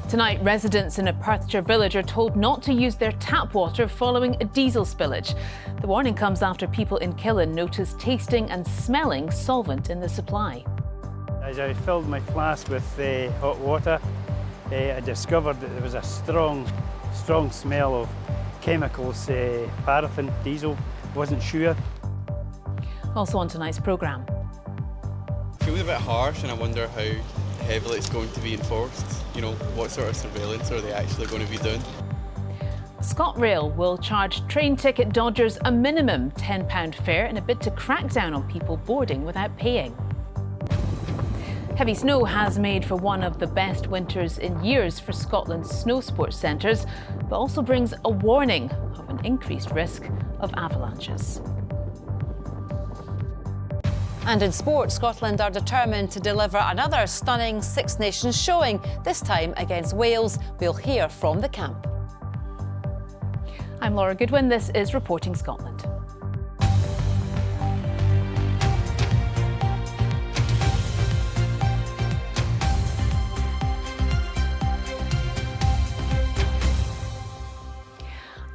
Tonight, residents in a Perthshire village are told not to use their tap water following a diesel spillage. The warning comes after people in Killin noticed tasting and smelling solvent in the supply. As I filled my flask with hot water, I discovered that there was a strong smell of chemicals, paraffin, diesel. Wasn't sure. Also on tonight's programme. It feels a bit harsh, and I wonder how heavily it's going to be enforced. You know, what sort of surveillance are they actually going to be doing? ScotRail will charge train ticket dodgers a minimum £10 fare in a bid to crack down on people boarding without paying. Heavy snow has made for one of the best winters in years for Scotland's snow sports centres, but also brings a warning of an increased risk of avalanches. And in sport, Scotland are determined to deliver another stunning Six Nations showing, this time against Wales. We'll hear from the camp. I'm Laura Goodwin. This is Reporting Scotland.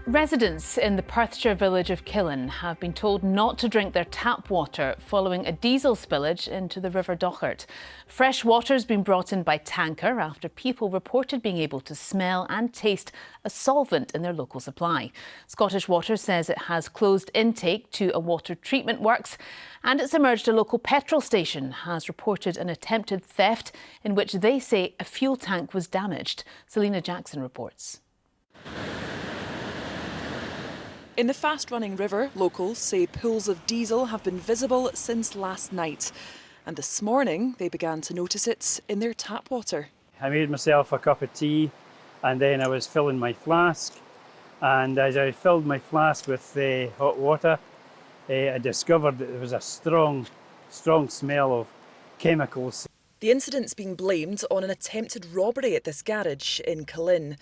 Residents in the Perthshire village of Killin have been told not to drink their tap water following a diesel spillage into the River Dochart. Fresh water has been brought in by tanker after people reported being able to smell and taste a solvent in their local supply. Scottish Water says it has closed intake to a water treatment works, and it's emerged a local petrol station has reported an attempted theft in which they say a fuel tank was damaged. Selina Jackson reports. In the fast-running river, locals say pools of diesel have been visible since last night. And this morning, they began to notice it in their tap water. I made myself a cup of tea, and then I was filling my flask. And as I filled my flask with hot water, I discovered that there was a strong smell of chemicals. The incident's been blamed on an attempted robbery at this garage in Killin.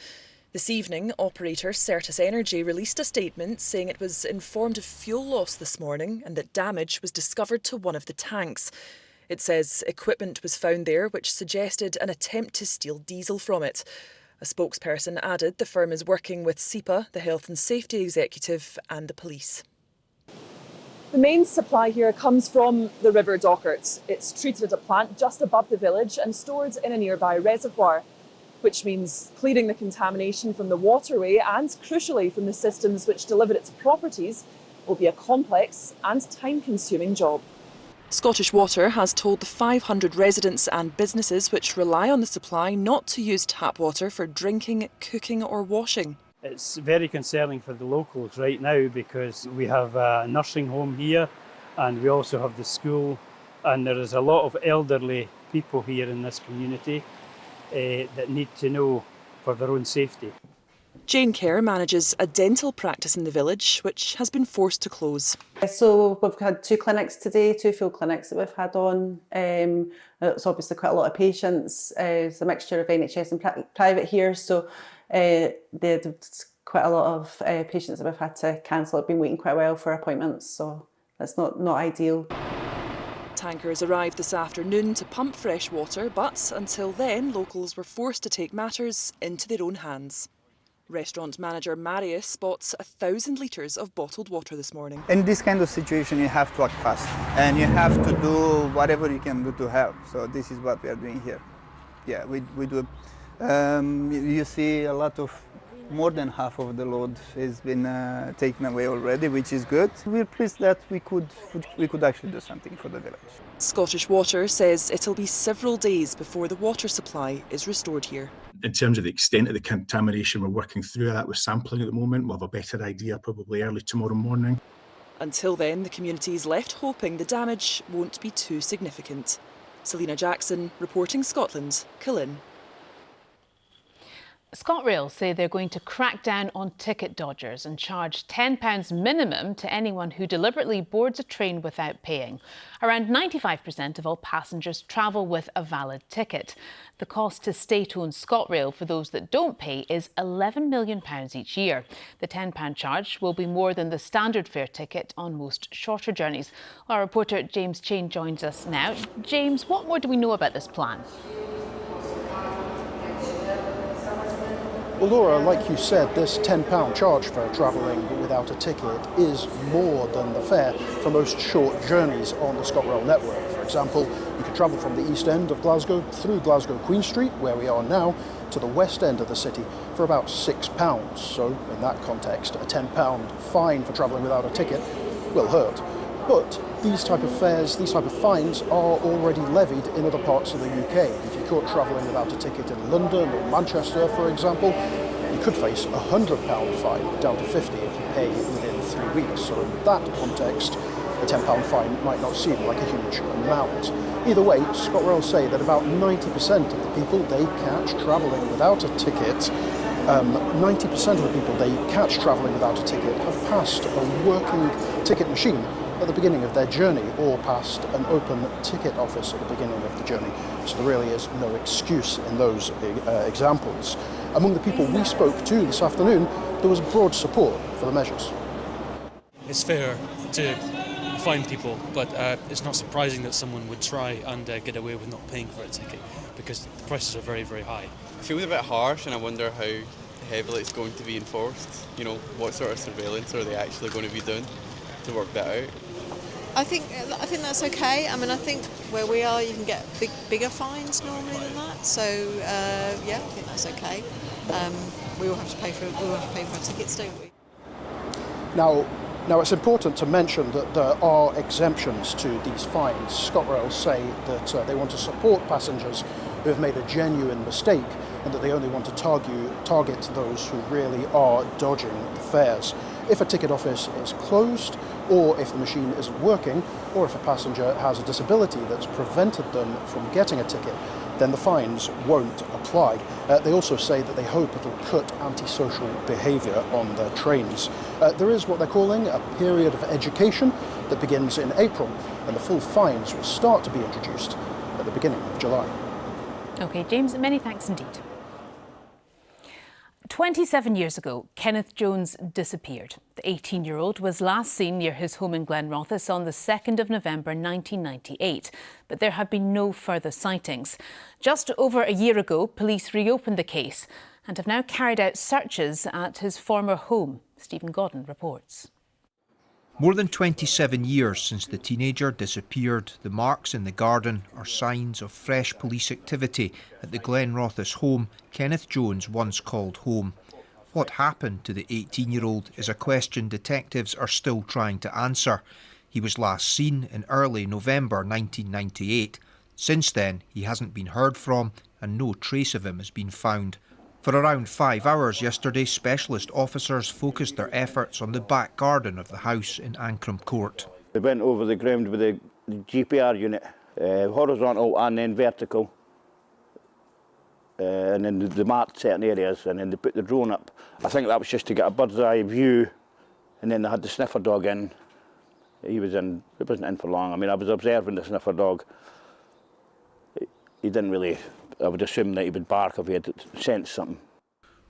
This evening, operator Certis Energy released a statement saying it was informed of fuel loss this morning and that damage was discovered to one of the tanks. It says equipment was found there which suggested an attempt to steal diesel from it. A spokesperson added the firm is working with SEPA, the Health and Safety Executive, and the police. The main supply here comes from the River Dochart. It's treated at a plant just above the village and stored in a nearby reservoir, which means clearing the contamination from the waterway and, crucially, from the systems which deliver its properties will be a complex and time-consuming job. Scottish Water has told the 500 residents and businesses which rely on the supply not to use tap water for drinking, cooking or washing. It's very concerning for the locals right now because we have a nursing home here and we also have the school, and there is a lot of elderly people here in this community that need to know for their own safety. Jane Kerr manages a dental practice in the village, which has been forced to close. So we've had 2 clinics today, 2 full clinics that we've had on. It's obviously quite a lot of patients. It's a mixture of NHS and private here, so there's quite a lot of patients that we've had to cancel. Have been waiting quite a while for appointments, so that's not ideal. Tankers arrived this afternoon to pump fresh water, but until then, locals were forced to take matters into their own hands. Restaurant manager Marius spots 1,000 litres of bottled water this morning. In this kind of situation, you have to act fast and you have to do whatever you can do to help. So this is what we are doing here. Yeah, we do. You see a lot of, more than half of the load has been taken away already, which is good. We're pleased that we could actually do something for the village. Scottish Water says it'll be several days before the water supply is restored here. In terms of the extent of the contamination, we're working through that with sampling at the moment. We'll have a better idea probably early tomorrow morning. Until then, the community is left hoping the damage won't be too significant. Selina Jackson, Reporting Scotland, Killin. ScotRail say they're going to crack down on ticket dodgers and charge £10 minimum to anyone who deliberately boards a train without paying. Around 95% of all passengers travel with a valid ticket. The cost to state-owned ScotRail for those that don't pay is £11 million each year. The £10 charge will be more than the standard fare ticket on most shorter journeys. Our reporter James Chain joins us now. James, what more do we know about this plan? Well, Laura, like you said, this £10 charge for travelling without a ticket is more than the fare for most short journeys on the ScotRail network. For example, you could travel from the east end of Glasgow through Glasgow Queen Street, where we are now, to the west end of the city for about £6. So, in that context, a £10 fine for travelling without a ticket will hurt. But these type of fares, these type of fines are already levied in other parts of the UK. If you're caught travelling without a ticket in London or Manchester, for example, you could face a £100 fine, down to 50 if you pay within 3 weeks. So in that context, a £10 fine might not seem like a huge amount. Either way, ScotRail say that about 90% of the people they catch travelling without a ticket 90% of the people they catch travelling without a ticket have passed a working ticket machine at the beginning of their journey or passed an open ticket office at the beginning of the journey. So there really is no excuse in those examples. Among the people we spoke to this afternoon, there was broad support for the measures. It's fair to fine people, but it's not surprising that someone would try and get away with not paying for a ticket because the prices are very, very high. It feels a bit harsh, and I wonder how heavily it's going to be enforced. You know, what sort of surveillance are they actually going to be doing to work that out? I think that's okay. I mean, I think where we are, you can get bigger fines normally than that. So yeah, I think that's okay. We all have to pay for our tickets, don't we? Now, it's important to mention that there are exemptions to these fines. ScotRail say that they want to support passengers who have made a genuine mistake and that they only want to target those who really are dodging the fares. If a ticket office is closed, or if the machine isn't working, or if a passenger has a disability that's prevented them from getting a ticket, then the fines won't apply. They also say that they hope it'll cut antisocial behaviour on their trains. There is what they're calling a period of education that begins in April, and the full fines will start to be introduced at the beginning of July. OK, James, many thanks indeed. 27 years ago, Kenneth Jones disappeared. The 18-year-old was last seen near his home in Glenrothes on the 2nd of November 1998, but there have been no further sightings. Just over a year ago, police reopened the case and have now carried out searches at his former home. Stephen Godden reports. More than 27 years since the teenager disappeared, the marks in the garden are signs of fresh police activity at the Glenrothes home Kenneth Jones once called home. What happened to the 18-year-old is a question detectives are still trying to answer. He was last seen in early November 1998. Since then, he hasn't been heard from and no trace of him has been found. For around 5 hours yesterday, specialist officers focused their efforts on the back garden of the house in Ancram Court. We went over the ground with the GPR unit, horizontal and then vertical, and then they marked certain areas and then they put the drone up. I think that was just to get a bird's eye view, and then they had the sniffer dog in. He wasn't in for long. I mean, I was observing the sniffer dog. He didn't really, I would assume that he would bark if he had sensed something.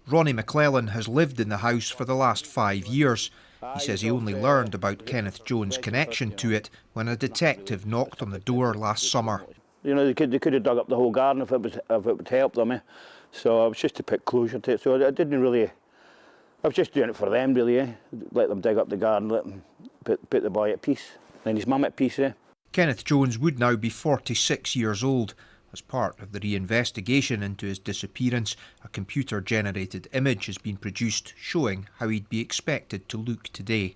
Ronnie McClellan has lived in the house for the last 5 years. He says he only learned about Kenneth Jones' connection to it when a detective knocked on the door last summer. You know, they could have dug up the whole garden if it would help them. Eh? So I was just to put closure to it. So I didn't really, I was just doing it for them really. Eh? Let them dig up the garden, let them put the boy at peace, and his mum at peace. Eh? Kenneth Jones would now be 46 years old. As part of the reinvestigation into his disappearance, a computer-generated image has been produced showing how he'd be expected to look today.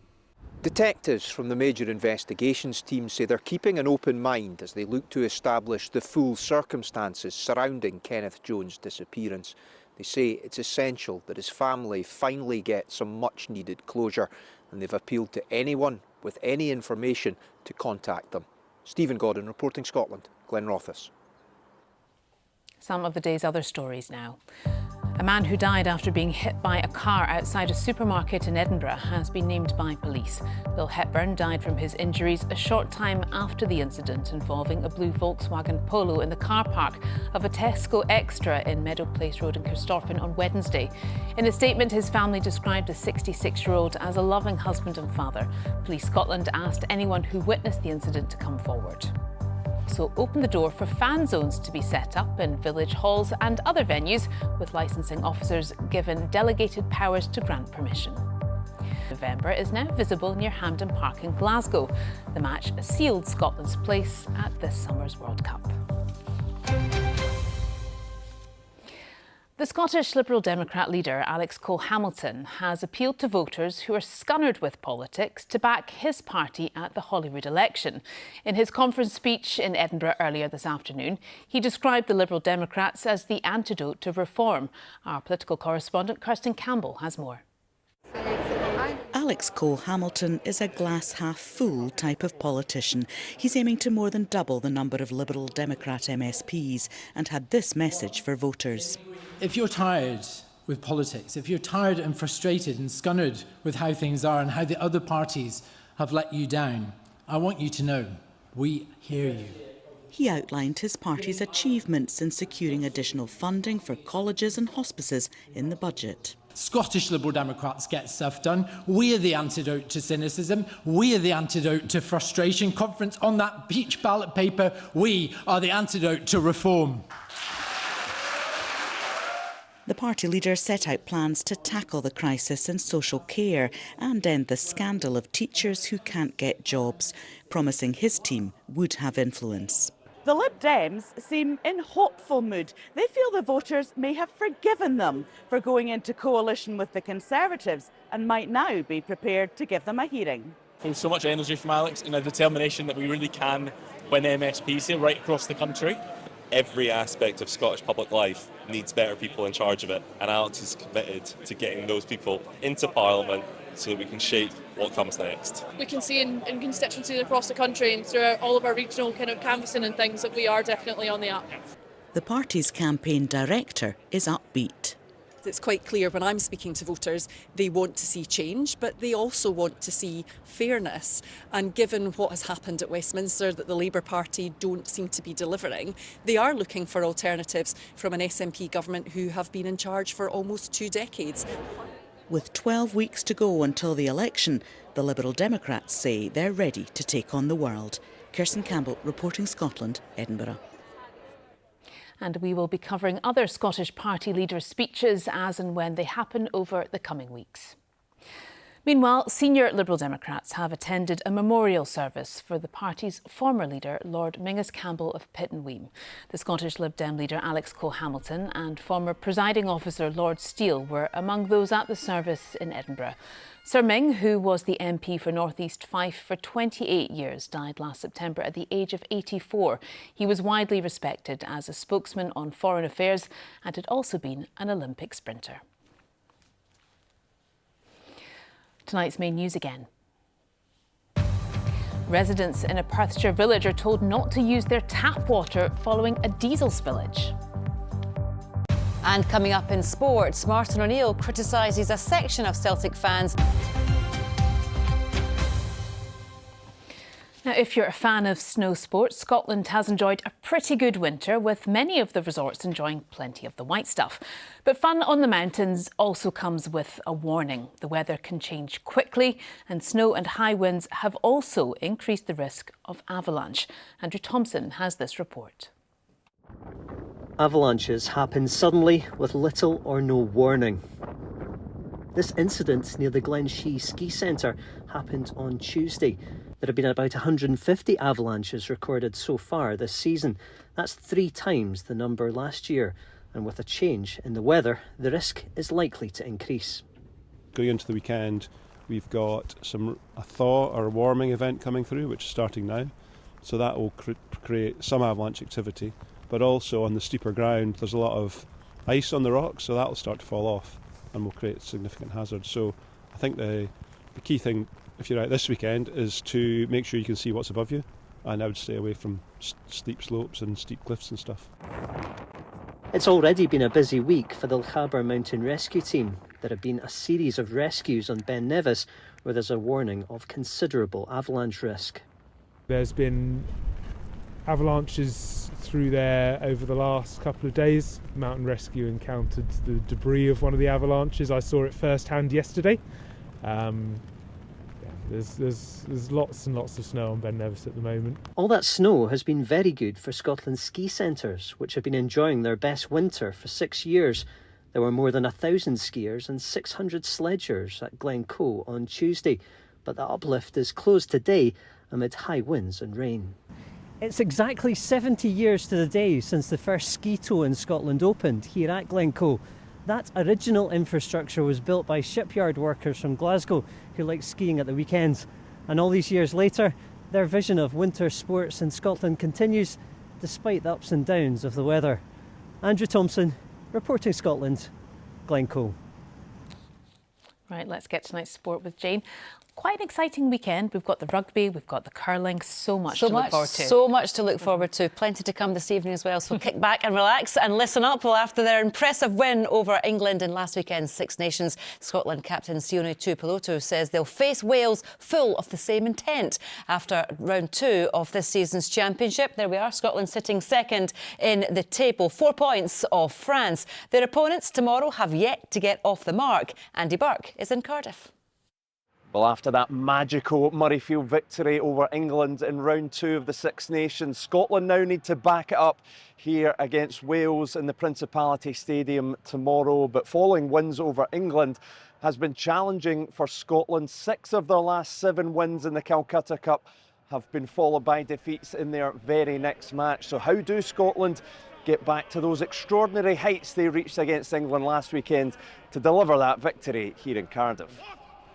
Detectives from the Major Investigations team say they're keeping an open mind as they look to establish the full circumstances surrounding Kenneth Jones' disappearance. They say it's essential that his family finally get some much-needed closure, and they've appealed to anyone with any information to contact them. Stephen Godden, reporting Scotland, Glenrothes. Some of the day's other stories now. A man who died after being hit by a car outside a supermarket in Edinburgh has been named by police. Bill Hepburn died from his injuries a short time after the incident involving a blue Volkswagen Polo in the car park of a Tesco Extra in Meadow Place Road in Corstorphine on Wednesday. In a statement, his family described the 66-year-old as a loving husband and father. Police Scotland asked anyone who witnessed the incident to come forward. also opened the door for fan zones to be set up in village halls and other venues, with licensing officers given delegated powers to grant permission. November is now visible near Hampden Park in Glasgow. The match sealed Scotland's place at this summer's World Cup. The Scottish Liberal Democrat leader Alex Cole-Hamilton has appealed to voters who are scunnered with politics to back his party at the Holyrood election. In his conference speech in Edinburgh earlier this afternoon, he described the Liberal Democrats as the antidote to reform. Our political correspondent Kirsten Campbell has more. Alex Cole-Hamilton is a glass-half-full type of politician. He's aiming to more than double the number of Liberal Democrat MSPs and had this message for voters. If you're tired with politics, if you're tired and frustrated and scunnered with how things are and how the other parties have let you down, I want you to know we hear you. He outlined his party's achievements in securing additional funding for colleges and hospices in the budget. Scottish Liberal Democrats get stuff done. We are the antidote to cynicism. We are the antidote to frustration. Conference on that peach ballot paper. We are the antidote to reform. The party leader set out plans to tackle the crisis in social care and end the scandal of teachers who can't get jobs, promising his team would have influence. The Lib Dems seem in hopeful mood. They feel the voters may have forgiven them for going into coalition with the Conservatives and might now be prepared to give them a hearing. There's so much energy from Alex and a determination that we really can win MSPs here right across the country. Every aspect of Scottish public life needs better people in charge of it, and Alex is committed to getting those people into Parliament so that we can shape what comes next. We can see in constituencies across the country and throughout all of our regional kind of canvassing and things that we are definitely on the up. The party's campaign director is upbeat. It's quite clear when I'm speaking to voters, they want to see change, but they also want to see fairness. And given what has happened at Westminster, that the Labour Party don't seem to be delivering, they are looking for alternatives from an SNP government who have been in charge for almost 2 decades. With 12 weeks to go until the election, the Liberal Democrats say they're ready to take on the world. Kirsten Campbell, reporting Scotland, Edinburgh. And we will be covering other Scottish party leaders' speeches as and when they happen over the coming weeks. Meanwhile, senior Liberal Democrats have attended a memorial service for the party's former leader, Lord Mingus Campbell of Pittenweem. The Scottish Lib Dem leader Alex Cole-Hamilton and former presiding officer Lord Steele were among those at the service in Edinburgh. Sir Ming, who was the MP for North East Fife for 28 years, died last September at the age of 84. He was widely respected as a spokesman on foreign affairs and had also been an Olympic sprinter. Tonight's main news again. Residents in a Perthshire village are told not to use their tap water following a diesel spillage. And coming up in sports, Martin O'Neill criticises a section of Celtic fans. Now, if you're a fan of snow sports, Scotland has enjoyed a pretty good winter, with many of the resorts enjoying plenty of the white stuff. But fun on the mountains also comes with a warning. The weather can change quickly, and snow and high winds have also increased the risk of avalanche. Andrew Thompson has this report. Avalanches happen suddenly with little or no warning. This incident near the Glen Shee Ski Centre happened on Tuesday. There have been about 150 avalanches recorded so far this season. That's 3 times the number last year. And with a change in the weather, the risk is likely to increase. Going into the weekend, we've got a thaw or a warming event coming through, which is starting now. So that will create some avalanche activity. But also on the steeper ground, there's a lot of ice on the rocks, so that will start to fall off and will create significant hazards. So I think the key thing, if you're out this weekend, is to make sure you can see what's above you. And I would stay away from steep slopes and steep cliffs and stuff. It's already been a busy week for the Lochaber Mountain Rescue Team. There have been a series of rescues on Ben Nevis where there's a warning of considerable avalanche risk. There's been avalanches through there over the last couple of days. Mountain Rescue encountered the debris of one of the avalanches. I saw it firsthand yesterday. There's lots and lots of snow on Ben Nevis at the moment. All that snow has been very good for Scotland's ski centres, which have been enjoying their best winter for 6 years. There were more than 1,000 skiers and 600 sledgers at Glencoe on Tuesday, but the uplift is closed today amid high winds and rain. It's exactly 70 years to the day since the first ski tow in Scotland opened here at Glencoe. That original infrastructure was built by shipyard workers from Glasgow who like skiing at the weekends. And all these years later, their vision of winter sports in Scotland continues despite the ups and downs of the weather. Andrew Thompson, reporting Scotland, Glencoe. Right, let's get tonight's sport with Jane. Quite an exciting weekend. We've got the rugby, we've got the curling, so much to look forward to. So much to look forward to. Plenty to come this evening as well. So kick back and relax and listen up. Well, after their impressive win over England in last weekend's Six Nations, Scotland captain Sione Tuipulotu says they'll face Wales full of the same intent. After round 2 of this season's championship, there we are, Scotland sitting second in the table, 4 points off France. Their opponents tomorrow have yet to get off the mark. Andy Burke is in Cardiff. Well, after that magical Murrayfield victory over England in round 2 of the Six Nations, Scotland now need to back it up here against Wales in the Principality Stadium tomorrow. But following wins over England has been challenging for Scotland. 6 of their last 7 wins in the Calcutta Cup have been followed by defeats in their very next match. So how do Scotland get back to those extraordinary heights they reached against England last weekend to deliver that victory here in Cardiff?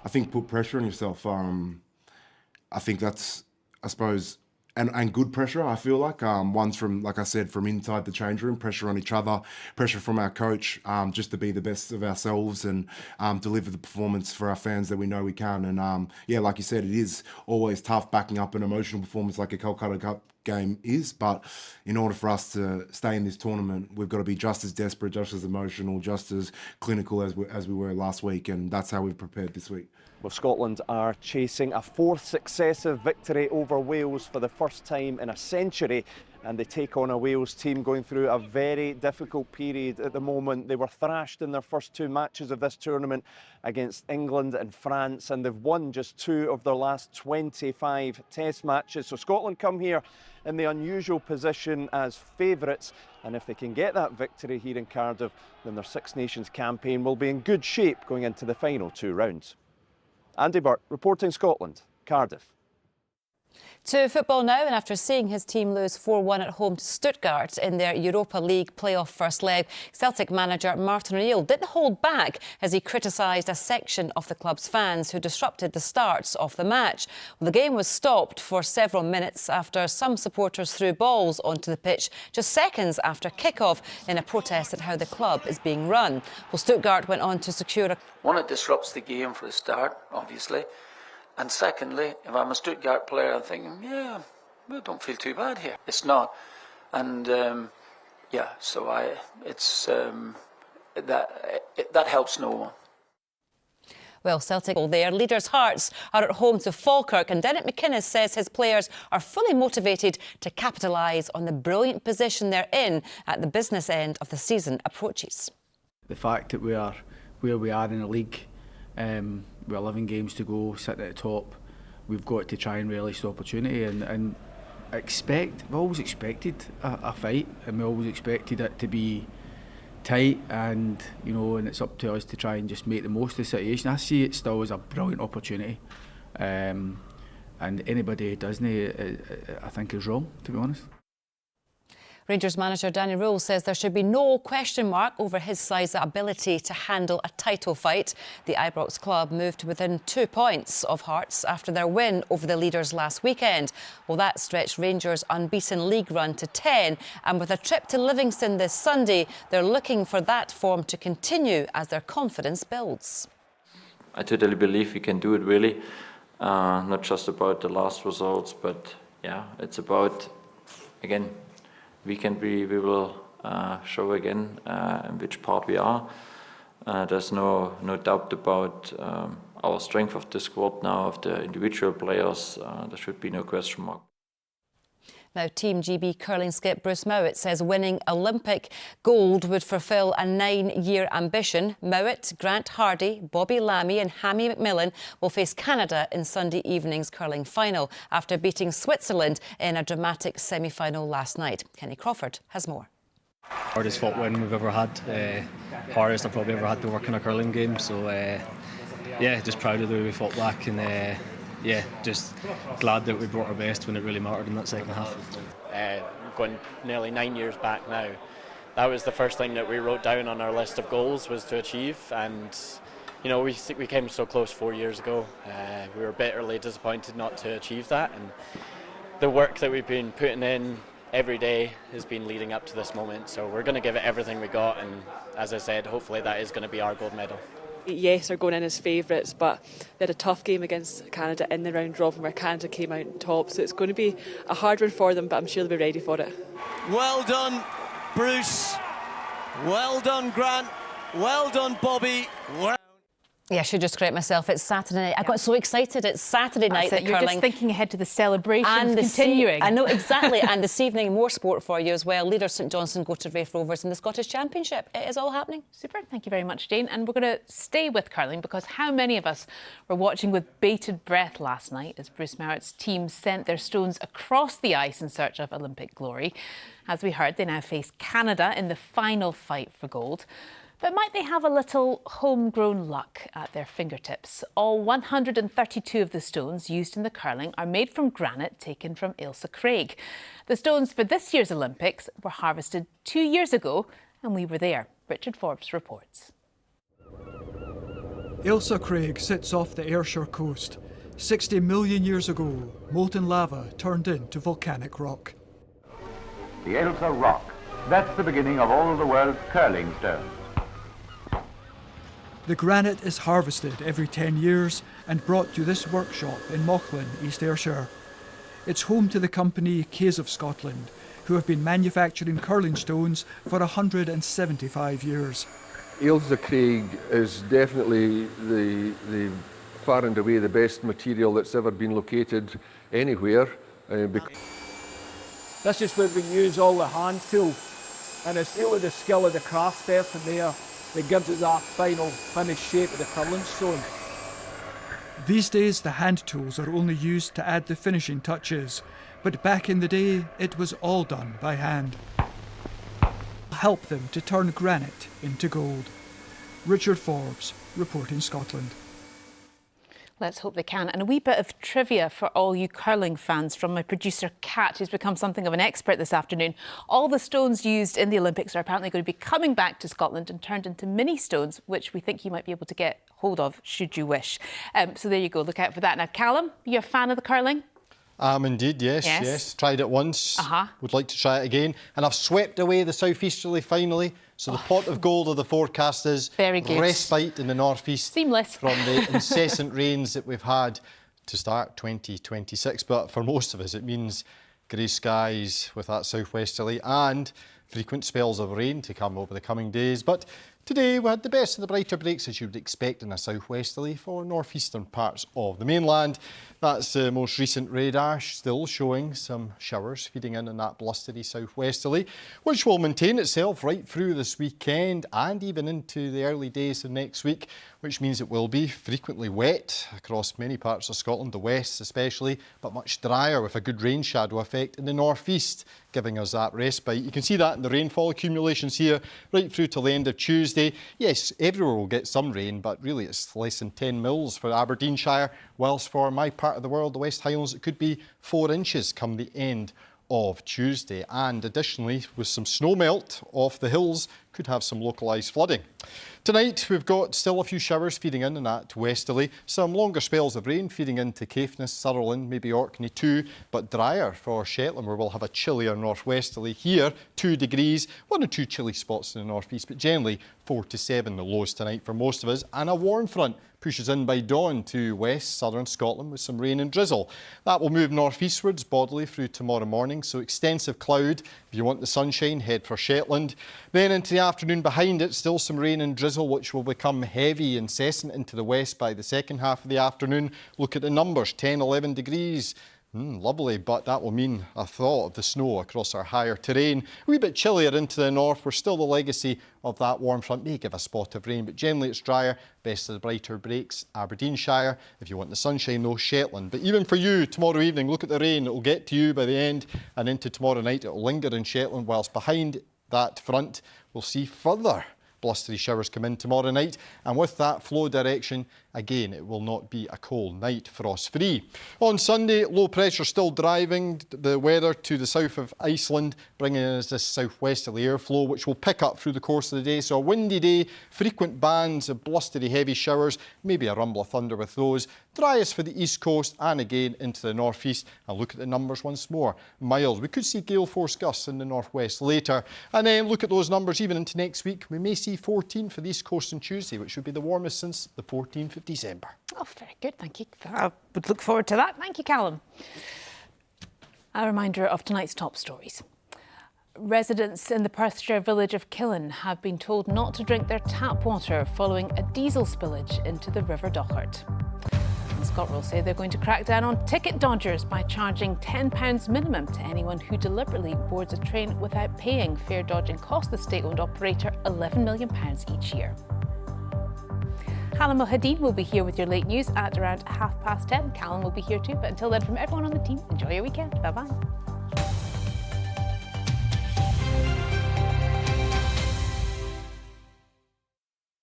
I think put pressure on yourself. I think that's, I suppose, and good pressure, I feel like. One's from, like I said, from inside the change room, pressure on each other, pressure from our coach, just to be the best of ourselves and deliver the performance for our fans that we know we can. And yeah, like you said, it is always tough backing up an emotional performance like a Calcutta Cup game is, but in order for us to stay in this tournament, we've got to be just as desperate, just as emotional, just as clinical as we were last week, and that's how we've prepared this week. Well, Scotland are chasing a 4th successive victory over Wales for the first time in a century, and they take on a Wales team going through a very difficult period at the moment. They were thrashed in their first 2 matches of this tournament against England and France, and they've won just 2 of their last 25 test matches. So Scotland come here in the unusual position as favourites, and if they can get that victory here in Cardiff, then their Six Nations campaign will be in good shape going into the final 2 rounds. Andy Burke, reporting Scotland, Cardiff. To football now, and after seeing his team lose 4-1 at home to Stuttgart in their Europa League playoff first leg, Celtic manager Martin O'Neill didn't hold back as he criticised a section of the club's fans who disrupted the starts of the match. Well, the game was stopped for several minutes after some supporters threw balls onto the pitch just seconds after kick-off in a protest at how the club is being run. Well, Stuttgart went on to secure a... One, it disrupts the game for a start, obviously. And secondly, if I'm a Stuttgart player, I'm thinking, yeah, I don't feel too bad here. It's not. And yeah, so that helps no one. Well, Celtic, their leaders' hearts are at home to Falkirk, and Derek McInnes says his players are fully motivated to capitalise on the brilliant position they're in at the business end of the season approaches. The fact that we are where we are in the league, with 11 games to go, sitting at the top, we've got to try and relish the opportunity and we've always expected a fight, and we always expected it to be tight, and and it's up to us to try and just make the most of the situation. I see it still as a brilliant opportunity, and anybody who doesn't, I think is wrong, to be honest. Rangers manager Danny Rule says there should be no question mark over his side's ability to handle a title fight. The Ibrox club moved to within 2 points of Hearts after their win over the leaders last weekend. Well, that stretched Rangers' unbeaten league run to 10, and with a trip to Livingston this Sunday, they're looking for that form to continue as their confidence builds. I totally believe we can do it, really. Not just about the last results, but yeah, it's about, again, weekend we will show again in which part we are. There's no doubt about our strength of the squad now, of the individual players. There should be no question mark. Now, Team GB curling skip Bruce Mowat says winning Olympic gold would fulfil a 9-year ambition. Mowat, Grant Hardy, Bobby Lammy and Hammy McMillan will face Canada in Sunday evening's curling final after beating Switzerland in a dramatic semi-final last night. Kenny Crawford has more. Hardest fought win we've ever had. Hardest I've probably ever had to work in a curling game. So, yeah, just proud of the way we fought back and yeah, just glad that we brought our best when it really mattered in that second half. Going nearly 9 years back now, that was the first thing that we wrote down on our list of goals was to achieve, and you know we came so close 4 years ago. We were bitterly disappointed not to achieve that, and the work that we've been putting in every day has been leading up to this moment, so we're going to give it everything we got, and as I said, hopefully that is going to be our gold medal. Yes, are going in as favourites, but they had a tough game against Canada in the round robin where Canada came out on top, so it's going to be a hard one for them, but I'm sure they'll be ready for it. Well done, Bruce. Well done, Grant. Well done, Bobby. Yeah, I should just correct myself. It's Saturday night. I got so excited. It's Saturday night. You're curling. just thinking ahead to the celebrations and continuing. I know, exactly. And this evening, more sport for you as well. Leader St Johnstone go to Raith Rovers in the Scottish Championship. It is all happening. Super. Thank you very much, Jane. And we're going to stay with curling because how many of us were watching with bated breath last night as Bruce Mowat's team sent their stones across the ice in search of Olympic glory? As we heard, they now face Canada in the final fight for gold. But might they have a little homegrown luck at their fingertips? All 132 of the stones used in the curling are made from granite taken from Ailsa Craig. The stones for this year's Olympics were harvested 2 years ago, and we were there. Richard Forbes reports. Ailsa Craig sits off the Ayrshire coast. 60 million years ago, molten lava turned into volcanic rock. The Ailsa Rock. That's the beginning of all of the world's curling stones. The granite is harvested every 10 years and brought to this workshop in Mauchline, East Ayrshire. It's home to the company Caves of Scotland, who have been manufacturing curling stones for 175 years. Ailsa Craig is definitely the far and away the best material that's ever been located anywhere. This is where we use all the hand tools, and it's really the skill of the craftsperson there that gives it that final finished shape of the curling stone. These days the hand tools are only used to add the finishing touches, but back in the day it was all done by hand. Help them to turn granite into gold. Richard Forbes, reporting Scotland. Let's hope they can. And a wee bit of trivia for all you curling fans from my producer Kat, who's become something of an expert this afternoon. All the stones used in the Olympics are apparently going to be coming back to Scotland and turned into mini stones, which we think you might be able to get hold of should you wish. So there you go, look out for that. Now, Callum, you're a fan of the curling? Indeed, yes. Tried it once, would like to try it again. And I've swept away the southeasterly finally. So the pot of gold of the forecast is very good. Respite in the northeast. Seamless. From the incessant rains that we've had to start 2026. But for most of us, it means grey skies with that southwesterly and frequent spells of rain to come over the coming days. But today we had the best of the brighter breaks as you would expect in a southwesterly for northeastern parts of the mainland. That's the most recent radar, still showing some showers feeding in that blustery southwesterly, which will maintain itself right through this weekend and even into the early days of next week, which means it will be frequently wet across many parts of Scotland, the west especially, but much drier with a good rain shadow effect in the northeast, giving us that respite. You can see that in the rainfall accumulations here right through to the end of Tuesday. Yes, everywhere will get some rain, but really it's less than 10 mils for Aberdeenshire, whilst for my part of the world, the West Highlands, it could be 4 inches come the end of Tuesday. And additionally, with some snow melt off the hills, could have some localised flooding. Tonight, we've got still a few showers feeding in that westerly. Some longer spells of rain feeding into Caithness, Sutherland, maybe Orkney too, but drier for Shetland, where we'll have a chillier northwesterly here, 2 degrees, 1 or 2 chilly spots in the northeast, but generally 4 to 7 the lows tonight for most of us. And a warm front pushes in by dawn to west southern Scotland with some rain and drizzle. That will move northeastwards bodily through tomorrow morning, so extensive cloud. If you want the sunshine, head for Shetland. Then into the afternoon behind it, still some rain and drizzle, which will become heavy, incessant into the west by the second half of the afternoon. Look at the numbers, 10, 11 degrees. Lovely, but that will mean a thaw of the snow across our higher terrain. A wee bit chillier into the north. We're still the legacy of that warm front. May give a spot of rain, but generally it's drier. Best of the brighter breaks, Aberdeenshire. If you want the sunshine, though, Shetland. But even for you, tomorrow evening, look at the rain. It will get to you by the end, and into tomorrow night it will linger in Shetland, whilst behind that front we'll see further blustery showers come in tomorrow night, and with that flow direction, again, it will not be a cold night, frost-free. On Sunday, low pressure still driving the weather to the south of Iceland, bringing us this southwesterly airflow, which will pick up through the course of the day. So a windy day, frequent bands of blustery heavy showers, maybe a rumble of thunder with those. Driest for the east coast and again into the northeast. And look at the numbers once more. Mild. We could see gale force gusts in the northwest later. And then look at those numbers even into next week. We may see 14 for the east coast on Tuesday, which would be the warmest since the 14th of December. Oh, very good. Thank you. I would look forward to that. Thank you, Callum. A reminder of tonight's top stories. Residents in the Perthshire village of Killen have been told not to drink their tap water following a diesel spillage into the River Dochart. And ScotRail say they're going to crack down on ticket dodgers by charging £10 minimum to anyone who deliberately boards a train without paying. Fare dodging cost the state-owned operator £11 million each year. Callum Hadid will be here with your late news at around 10:30. Callum will be here too, but until then, from everyone on the team, enjoy your weekend. Bye-bye.